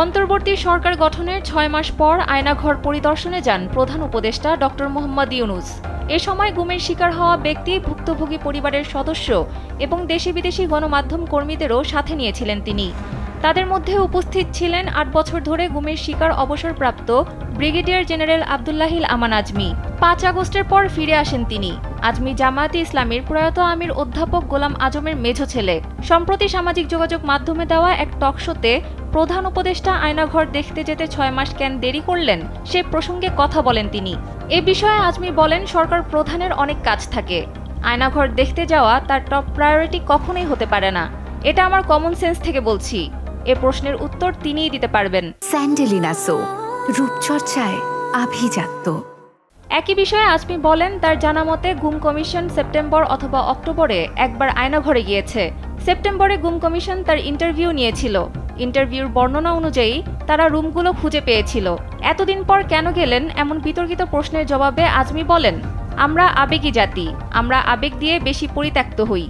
অন্তর্বর্তী সরকার গঠনের ৬ মাস পর আয়নাঘর পরিদর্শনে যান প্রধান উপদেষ্টা ডক্টর মোহাম্মদ ইউনূস। এ সময় গুমের শিকার হওয়া ব্যক্তি, ভুক্তভোগী পরিবারের সদস্য এবং দেশি বিদেশি গণমাধ্যম কর্মীদেরও সাথে নিয়েছিলেন তিনি। তাদের মধ্যে উপস্থিত ছিলেন ৮ বছর ধরে গুমের শিকার অবসরপ্রাপ্ত ব্রিগেডিয়ার জেনারেল আব্দুল্লাহিল আমান আজমি। ৫ আগস্টের পর ফিরে আসেন তিনি। আজমি জামায়াতে ইসলামীর প্রয়াত আমির অধ্যাপক গোলাম আজমের মেঝো ছেলে। সম্প্রতি সামাজিক যোগাযোগ মাধ্যমে দেওয়া এক টকশোতে প্রধান উপদেষ্টা আয়নাঘর দেখতে যেতে ৬ মাস কেন দেরি করলেন সে প্রসঙ্গে কথা বলেন তিনি। এ বিষয়ে আজমি বলেন, সরকার প্রধানের অনেক কাজ থাকে, আয়নাঘর দেখতে যাওয়া তার টপ প্রায়োরিটি কখনোই হতে পারে না। এটা আমার কমন সেন্স থেকে বলছি। এ প্রশ্নের উত্তর তিনিই দিতে পারবেন। স্যান্ডেলিনা সো, রূপচর্চায় আভিজাত্য। একই বিষয়ে আজমি বলেন, তার জানা মতে গুম কমিশন সেপ্টেম্বর অথবা অক্টোবরে একবার আয়নাঘরে গিয়েছে। সেপ্টেম্বরে গুম কমিশন তার ইন্টারভিউ নিয়েছিল। ইন্টারভিউর বর্ণনা অনুযায়ী তারা রুমগুলো খুঁজে পেয়েছিল। এতদিন পর কেন গেলেন এমন বিতর্কিত প্রশ্নের জবাবে আজমি বলেন, আমরা আবেগী জাতি, আমরা আবেগ দিয়ে বেশি পরিত্যক্ত হই।